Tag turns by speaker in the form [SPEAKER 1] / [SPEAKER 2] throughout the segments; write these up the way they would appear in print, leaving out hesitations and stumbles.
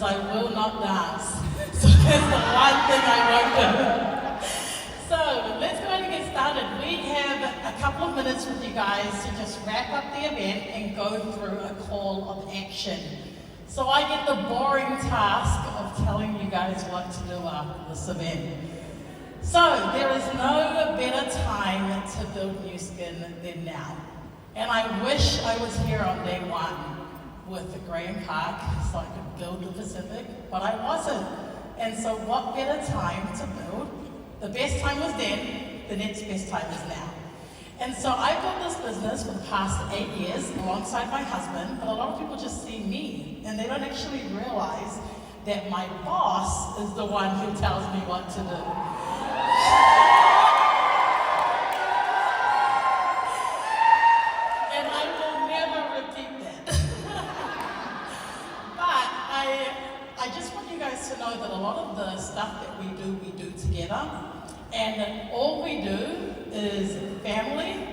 [SPEAKER 1] is I will not dance. So that's the one thing I won't do. So let's go ahead and get started. We have a couple of minutes with you guys to just wrap up the event and go through a call of action. So I get the boring task of telling you guys what to do after this event. So there is no better time to build Nuskin than now. And I wish I was here on day one with the Graham Park so I could build the Pacific, but I wasn't. And so what better time to build? The best time was then, the next best time is now. And so I built this business for the past 8 years alongside my husband, but a lot of people just see me and they don't actually realize that my boss is the one who tells me what to do. And I will never repeat that. But I just want you guys to know that a lot of the stuff that we do together. And all we do is family,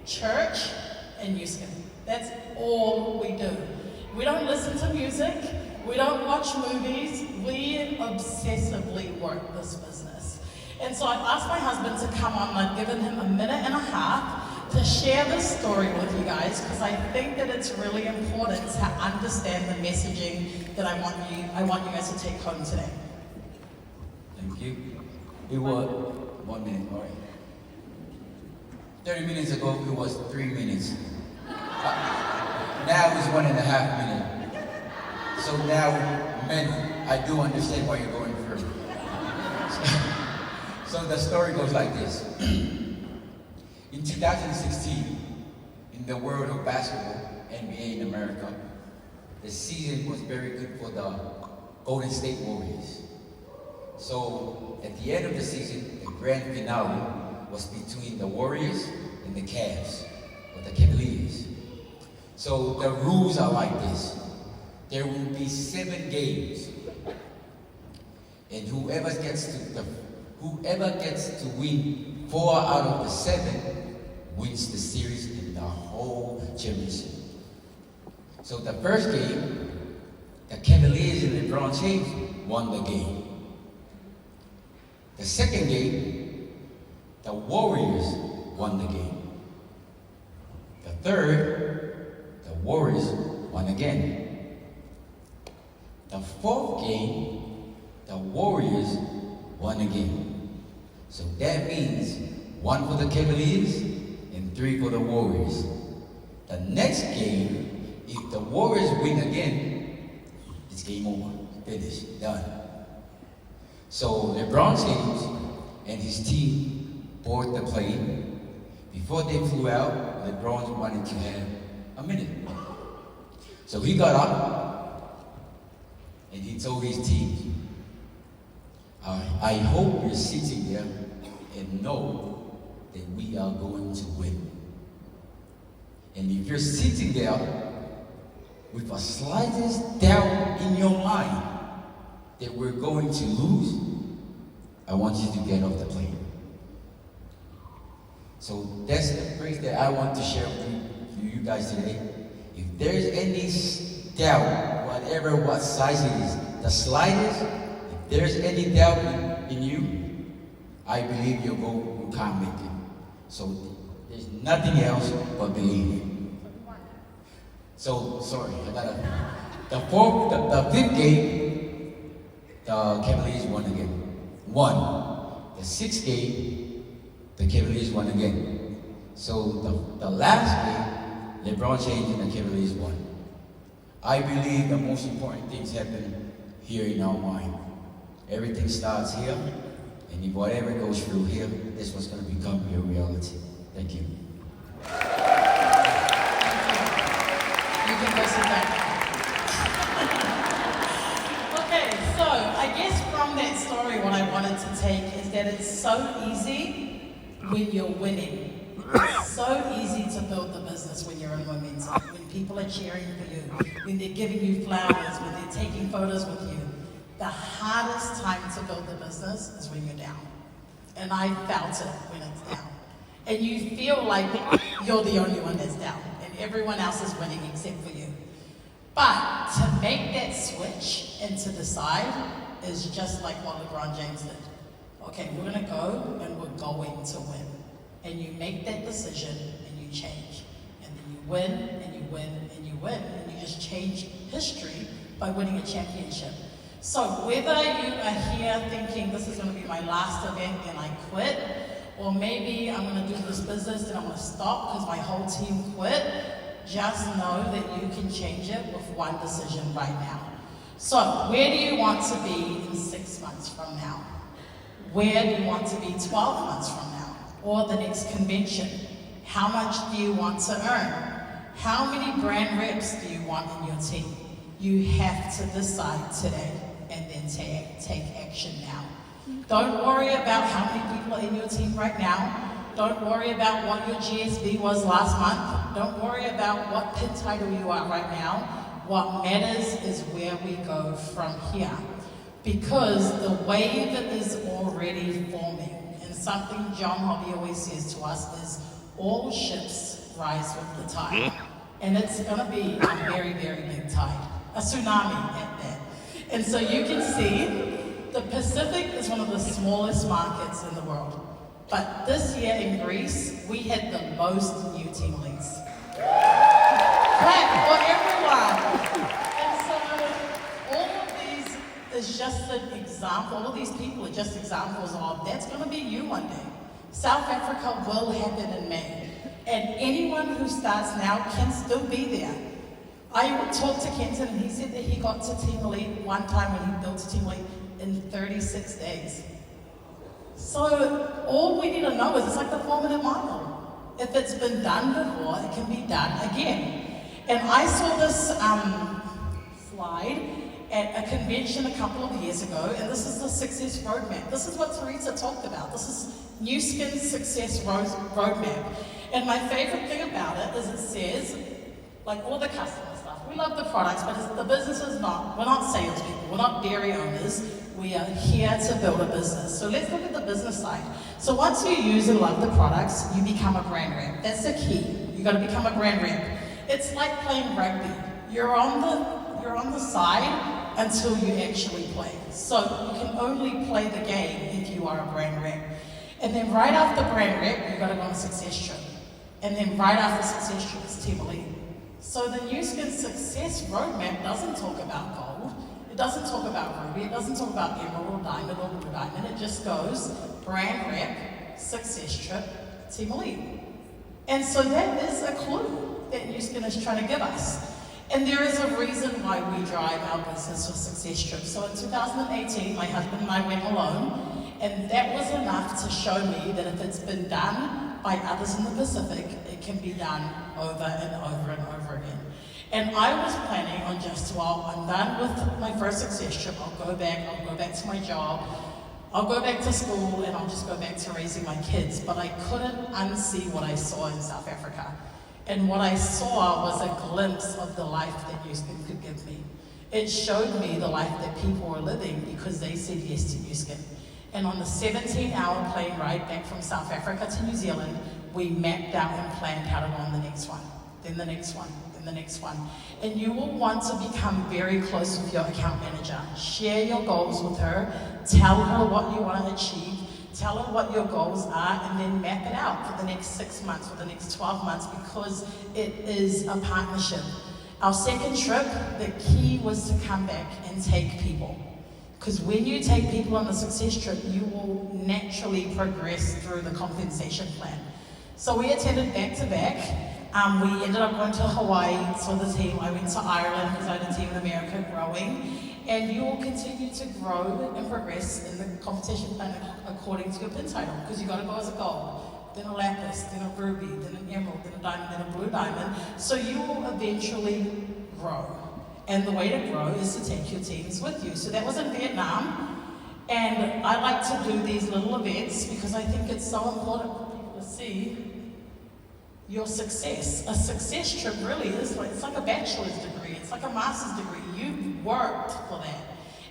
[SPEAKER 1] church, and Nuskin. That's all we do. We don't listen to music. We don't watch movies. We obsessively work this business. And so I've asked my husband to come on. I've given him a minute and a half to share this story with you guys because I think that it's really important to understand the messaging that I want you guys to take home today.
[SPEAKER 2] Thank you. It was 1 minute, all right. 30 minutes ago, it was 3 minutes. Now it's 1.5 minutes. So now, men, I do understand why you're going through. So the story goes like this. In 2016, in the world of basketball, NBA in America, the season was very good for the Golden State Warriors. So at the end of the season, the grand finale was between the Warriors and the Cavs, or the Cavaliers. So the rules are like this. There will be 7 games, and whoever gets to win 4 out of the 7 wins the series and the whole championship. So the first game, the Cavaliers and LeBron James won the game. The second game, the Warriors won the game. The third, the Warriors won again. The fourth game, the Warriors won again. So that means 1 for the Cavaliers and 3 for the Warriors. The next game, if the Warriors win again, it's game over, finished, done. So LeBron James and his team boarded the plane. Before they flew out, LeBron wanted to have a minute. So he got up and he told his team, I hope you're sitting there and know that we are going to win. And if you're sitting there with a slightest doubt in your mind that we're going to lose, I want you to get off the plane. So that's the phrase that I want to share with you guys today. If there's any doubt, whatever what size it is, the slightest, if there's any doubt in you, I believe you can't make it. So there's nothing else but believe. So sorry, the fifth game, the Cavaliers won again. The sixth game, the Cavaliers won again. So the last game, LeBron James and the Cavaliers won. I believe the most important things happen here in our mind. Everything starts here, and if whatever goes through here, that's what's going to become your reality. Thank you.
[SPEAKER 1] You can go sit down. Okay, so I guess from that story, what I wanted to take is that it's so easy when you're winning. It's so easy to build the business when you're in momentum, when people are cheering for you, when they're giving you flowers, when they're taking photos with you. The hardest time to build the business is when you're down. And I felt it when it's down. And you feel like you're the only one that's down, and everyone else is winning except for you. But to make that switch and to decide is just like what LeBron James did. Okay, we're gonna go and we're going to win. And you make that decision and you change. And then you win and you win and you win. And you just change history by winning a championship. So whether you are here thinking this is gonna be my last event and I quit, or maybe I'm gonna do this business and I'm gonna stop because my whole team quit, just know that you can change it with one decision right now. So where do you want to be in 6 months from now? Where do you want to be 12 months from now? Or the next convention? How much do you want to earn? How many brand reps do you want in your team? You have to decide today and then take action now. Don't worry about how many people are in your team right now. Don't worry about what your GSB was last month. Don't worry about what pin title you are right now. What matters is where we go from here. Because the wave is already forming. And something John Hobby always says to us is, all ships rise with the tide. And it's gonna be a very, very big tide. A tsunami at that. And so you can see, the Pacific is one of the smallest markets in the world. But this year in Greece, we had the most new team leads. Clap for everyone. And so all of these is just an example, all of these people are just examples of that's gonna be you one day. South Africa will happen in May. And anyone who starts now can still be there. I talked to Kenton and he said that he got to team elite one time when he built a team elite in 36 days. So all we need to know is it's like the 4-minute mile. If it's been done before, it can be done again. And I saw this slide at a convention a couple of years ago, and this is the success roadmap. This is what Teresa talked about. This is Nuskin's success roadmap. And my favorite thing about it is it says, like all the customer stuff, we love the products, but the business is not. We're not salespeople, we're not dairy owners. We are here to build a business. So let's look at the business side. So once you use and love the products, you become a brand rep. That's the key. You got to become a brand rep. It's like playing rugby. You're on the side until you actually play. So you can only play the game if you are a brand rep. And then right after brand rep, you got to go on a success trip. And then right after success trip is team elite. So the Nuskin success roadmap doesn't talk about gold. It doesn't talk about ruby, it doesn't talk about emerald, diamond, or blue diamond. It just goes brand rep, success trip, team elite. And so that is a clue that Nuskin is trying to give us. And there is a reason why we drive our business with success trips. So in 2018, my husband and I went alone, and that was enough to show me that if it's been done by others in the Pacific, it can be done over and over and over again. And I was planning on just, well, I'm done with my first success trip, I'll go back to my job, I'll go back to school, and I'll just go back to raising my kids. But I couldn't unsee what I saw in South Africa. And what I saw was a glimpse of the life that Nuskin could give me. It showed me the life that people were living because they said yes to Nuskin. And on the 17-hour plane ride back from South Africa to New Zealand, we mapped out and planned how to go on the next one, then the next one, the next one. And you will want to become very close with your account manager. Share your goals with her, tell her what you want to achieve, tell her what your goals are, and then map it out for the next 6 months, for the next 12 months, because it is a partnership. Our second trip, the key was to come back and take people. Because when you take people on the success trip, you will naturally progress through the compensation plan. So we attended back-to-back. We ended up going to Hawaii for the team. I went to Ireland because I had a team in America growing. And you will continue to grow and progress in the competition plan according to your pin title, because you got to go as a gold, then a lapis, then a ruby, then an emerald, then a diamond, then a blue diamond. So you will eventually grow. And the way to grow is to take your teams with you. So that was in Vietnam. And I like to do these little events because I think it's so important for people to see your success. A success trip really is like, it's like a bachelor's degree, it's like a master's degree. You worked for that.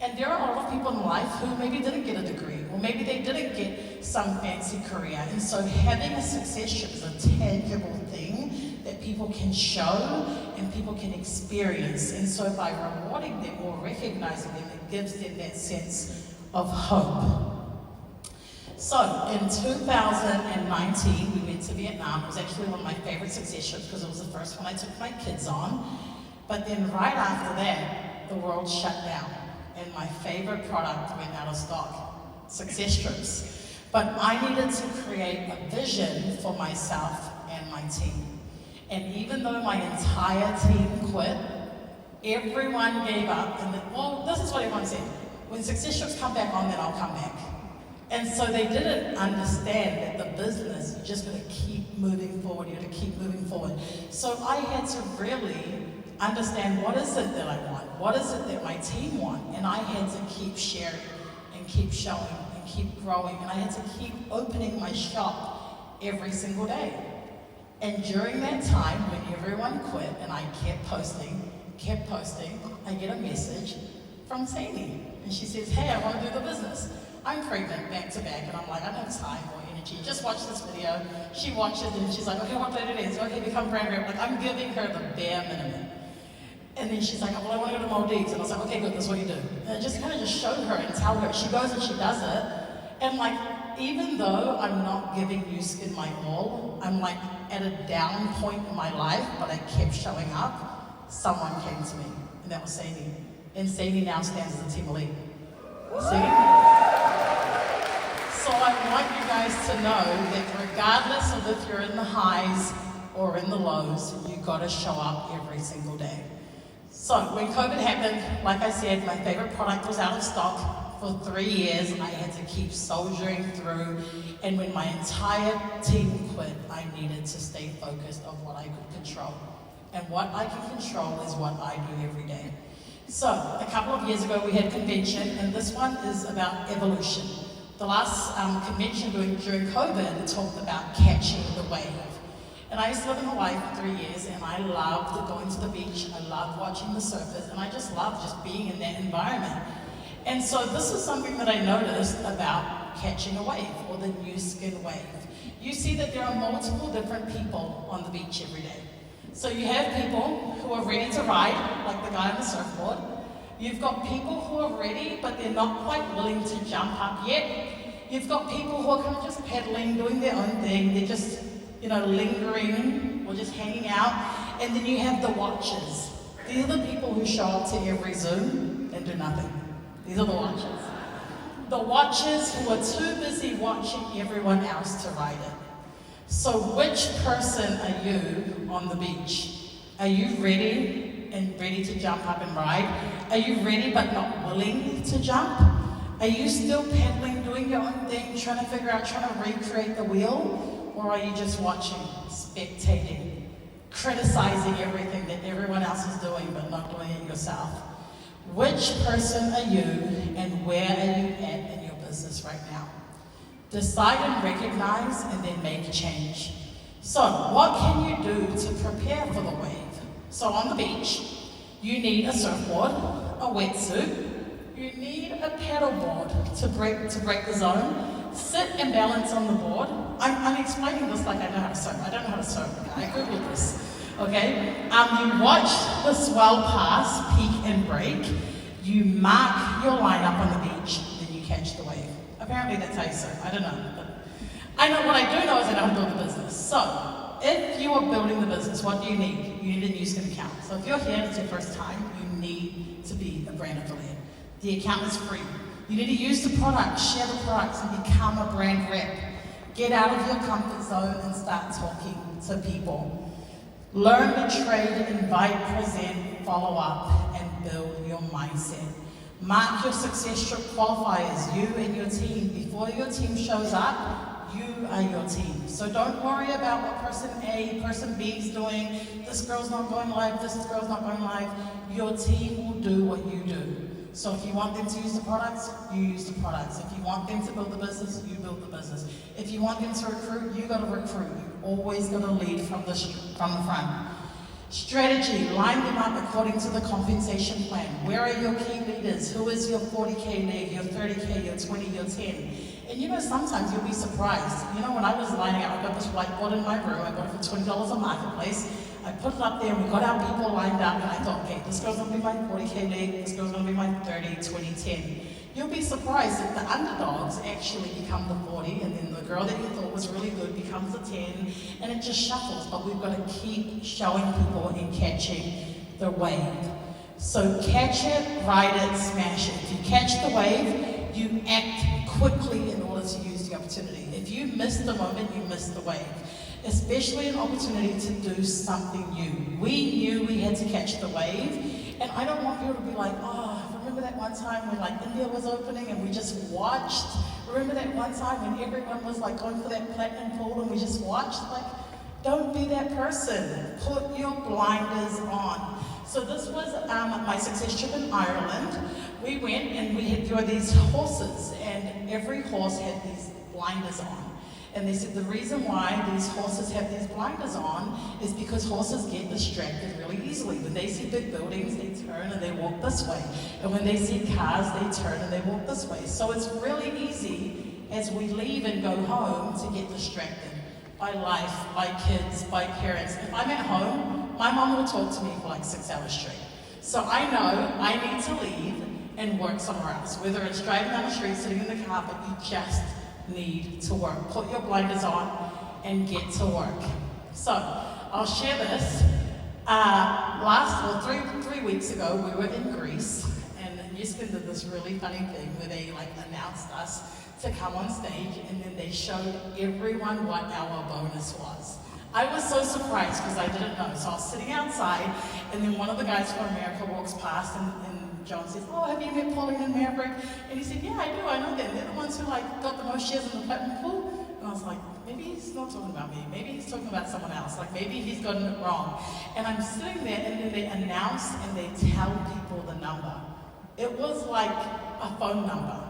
[SPEAKER 1] And there are a lot of people in life who maybe didn't get a degree, or maybe they didn't get some fancy career. And so having a success trip is a tangible thing that that people can show and people can experience. And so by rewarding them or recognizing them, it gives them that sense of hope. So in 2019, we went to Vietnam. It was actually one of my favorite success trips because it was the first one I took my kids on. But then right after that, the world shut down and my favorite product went out of stock, success trips. But I needed to create a vision for myself and my team. And even though my entire team quit, everyone gave up. And well, this is what everyone said. When success trips come back on, then I'll come back. And so they didn't understand that the business, you're just going to keep moving forward, you're going to keep moving forward. So I had to really understand what is it that I want, what is it that my team want, and I had to keep sharing and keep showing and keep growing, and I had to keep opening my shop every single day. And during that time, when everyone quit and I kept posting, I get a message from Sadie. And she says, hey, I want to do the business. I'm pregnant back to back, and I'm like, I don't have time or energy. Just watch this video. She watches and she's like, okay, what date it is? Okay, become brand rep. Like, I'm giving her the bare minimum. And then she's like, well, I want to go to Maldives. And I was like, okay, good, that's what you do. And I just kind of just showed her and tell her. She goes and she does it. And like, even though I'm not giving Nuskin my all, I'm like at a down point in my life, but I kept showing up, someone came to me, and that was Sadie. And Sadie now stands as a team lead. See? So I want you guys to know that regardless of if you're in the highs or in the lows, you've got to show up every single day. So when COVID happened, like I said, my favorite product was out of stock. For 3 years, I had to keep soldiering through, and when my entire team quit, I needed to stay focused on what I could control. And what I can control is what I do every day. So a couple of years ago, we had a convention, and this one is about evolution. The last convention during COVID talked about catching the wave. And I used to live in Hawaii for 3 years, and I loved going to the beach. I loved watching the surfers, and I just loved just being in that environment. And so this is something that I noticed about catching a wave, or the Nuskin wave. You see that there are multiple different people on the beach every day. So you have people who are ready to ride, like the guy on the surfboard. You've got people who are ready, but they're not quite willing to jump up yet. You've got people who are kind of just pedaling, doing their own thing. They're just, lingering or just hanging out. And then you have the watchers. These are the people who show up to every Zoom and do nothing. These are the watchers. The watchers who are too busy watching everyone else to ride it. So which person are you on the beach? Are you ready to jump up and ride? Are you ready but not willing to jump? Are you still pedaling, doing your own thing, trying to recreate the wheel? Or are you just watching, spectating, criticizing everything that everyone else is doing but not doing it yourself? Which person are you, and where are you at in your business right now? Decide and recognize, and then make a change. So what can you do to prepare for the wave? So on the beach, you need a surfboard, a wetsuit, you need a paddle board to break the zone. Sit and balance on the board. I'm explaining this like I know how to surf. I don't know how to surf. I Googled this. Okay? You watch the swell pass, peak and break. You mark your line up on the beach, then you catch the wave. Apparently that's how you surf. I don't know. But I know what I do know is I know how to build a business. So if you are building the business, what do you need? You need a Nuskin account. So if you're here and it's your first time, you need to be a brand affiliate. The account is free. You need to use the product, share the products, and become a brand rep. Get out of your comfort zone and start talking to people. Learn the trade, invite, present, follow up, and build your mindset. Mark your success trip qualifiers, you and your team. Before your team shows up, you are your team. So don't worry about what person A, person B is doing. This girl's not going live, this girl's not going live. Your team will do what you do. So if you want them to use the products, you use the products. If you want them to build the business, you build the business. If you want them to recruit, you got to recruit. You always got to lead from the front. Strategy, line them up according to the compensation plan. Where are your key leaders? Who is your 40K lead, your 30K, your 20, your 10? And sometimes you'll be surprised. When I was lining up, I got this whiteboard in my room. I got it for $20 on Marketplace. I put it up there, and we got our people lined up, and I thought, okay, this girl's gonna be my 40K leg, this girl's gonna be my 30, 20, 10. You'll be surprised that the underdogs actually become the 40, and then the girl that you thought was really good becomes the 10, and it just shuffles. But we've got to keep showing people and catching the wave. So catch it, ride it, smash it. If you catch the wave, you act quickly in order to use the opportunity. If you miss the moment, you miss the wave. Especially an opportunity to do something new. We knew we had to catch the wave, and I don't want people to be like, oh, remember that one time when like India was opening and we just watched? Remember that one time when everyone was like going for that platinum pool and we just watched? Like, don't be that person. Put your blinders on. So this was my success trip in Ireland. We went and there were these horses, and every horse had these blinders on. And they said the reason why these horses have these blinders on is because horses get distracted really easily. When they see big buildings, they turn and they walk this way. And when they see cars, they turn and they walk this way. So it's really easy as we leave and go home to get distracted by life, by kids, by parents. If I'm at home, my mom will talk to me for like 6 hours straight. So I know I need to leave and work somewhere else. Whether it's driving down the street, sitting in the car, but you just need to work. Put your blinders on and get to work. So I'll share this. Three weeks ago, we were in Greece, and Nuskin did this really funny thing where they like announced us to come on stage, and then they showed everyone what our bonus was. I was so surprised because I didn't know. So I was sitting outside, and then one of the guys from America walks past, and John says, oh, have you met Pauline and Maverick? And he said, yeah, I do, I know them. They're the ones who like got the most shares in the platinum pool. And I was like, maybe he's not talking about me. Maybe he's talking about someone else. Like maybe he's gotten it wrong. And I'm sitting there, and then they announce and they tell people the number. It was like a phone number.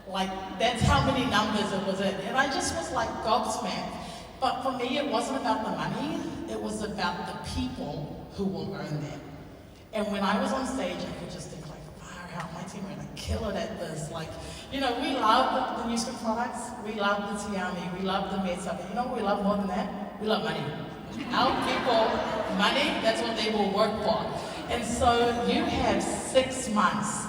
[SPEAKER 1] Like that's how many numbers it was in. And I just was like gobsmacked. But for me, it wasn't about the money. It was about the people who will earn them. And when I was on stage, I could just think like, wow, my team are gonna kill it at this. Like, you know, we love the Nuskin products, we love the Tiami, we love the Mesa, but you know what we love more than that? We love money. Our people, money, that's what they will work for. And so you have 6 months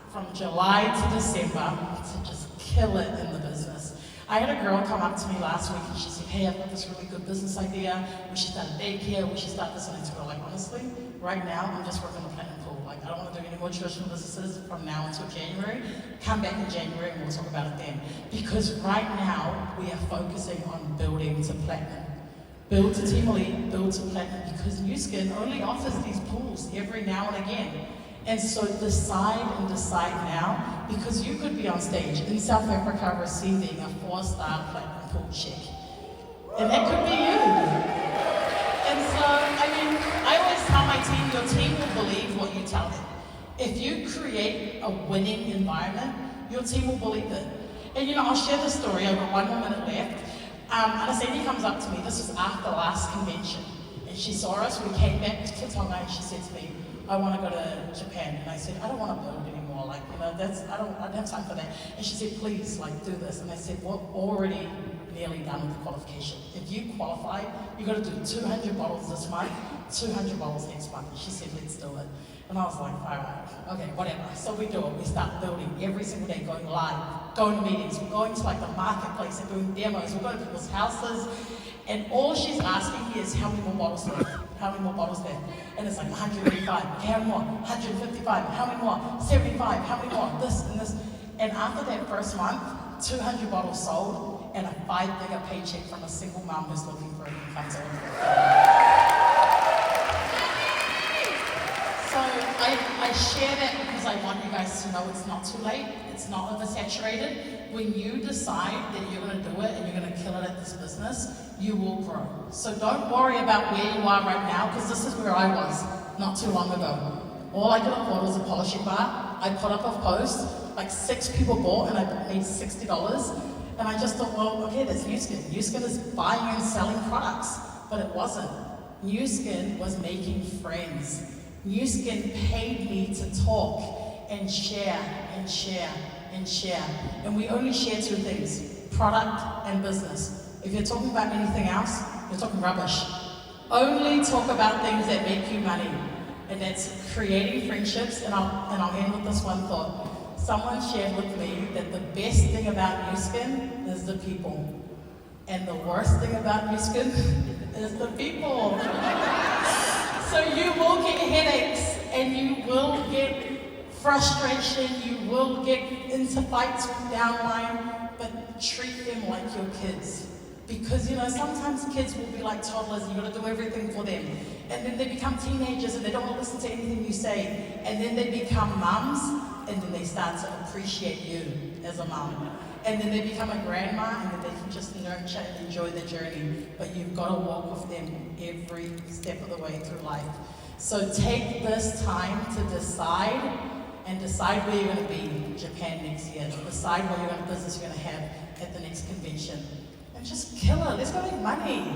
[SPEAKER 1] from July to December to just kill it in the business. I had a girl come up to me last week and she said, hey, I've got this really good business idea. We should start a daycare, we should start this. And I told her, like, honestly, right now, I'm just working on the platinum pool. Like, I don't want to do any more traditional businesses from now until January. Come back in January and we'll talk about it then. Because right now, we are focusing on building to platinum. Build to Team Elite, build to platinum, because Nuskin only offers these pools every now and again. And so decide now, because you could be on stage in South Africa receiving a 4-star platinum pool check. And that could be you. And so, I mean, I always tell my team, your team will believe what you tell them. If you create a winning environment, your team will believe it. And you know, I'll share the story, I've got 1 more minute left. Anastasia comes up to me, this was after the last convention, and she saw us, we came back to Tonga, and she said to me, I want to go to Japan. And I said, I don't want to build anymore, like, you know, I don't have time for that. And she said, please, like, do this. And I said, we're already nearly done with the qualification. If you qualify, you got to do 200 bottles this month, 200 bottles next month. And she said, let's do it. And I was like, all right, okay, whatever. So we do it. We start building every single day, going live, going to meetings, we're going to like the marketplace and doing demos, we're going to people's houses. And all she's asking me is how many more bottles left? How many more bottles left? And it's like 185, okay, how many more? 155, how many more? 75, how many more? This and this. And after that first month, 200 bottles sold and a 5-figure paycheck from a single mom who's looking for an income to So I share that because I want you guys to know it's not too late, it's not oversaturated. When you decide that you're going to do it and you're going to kill it at this business, you will grow. So don't worry about where you are right now, because this is where I was not too long ago. All I could afford was a polishing bar. I put up a post, like 6 people bought, and I made $60. And I just thought, well, okay, that's Nuskin. Nuskin is buying and selling products, but it wasn't. Nuskin was making friends. Nuskin paid me to talk and share and share and share. And we only share 2 things, product and business. If you're talking about anything else, you're talking rubbish. Only talk about things that make you money. And that's creating friendships, and I'll end with this one thought. Someone shared with me that the best thing about Nuskin is the people. And the worst thing about Nuskin is the people. So you will get headaches, and you will get frustration, you will get into fights with downline, but treat them like your kids. Because sometimes kids will be like toddlers and you gotta do everything for them. And then they become teenagers and they don't want to listen to anything you say. And then they become mums and then they start to appreciate you as a mum. And then they become a grandma and then they can just nurture and enjoy the journey. But you've got to walk with them every step of the way through life. So take this time to decide where you're going to be in Japan next year. Decide what business you're going to have at the next convention. And just kill it. Let's go make money.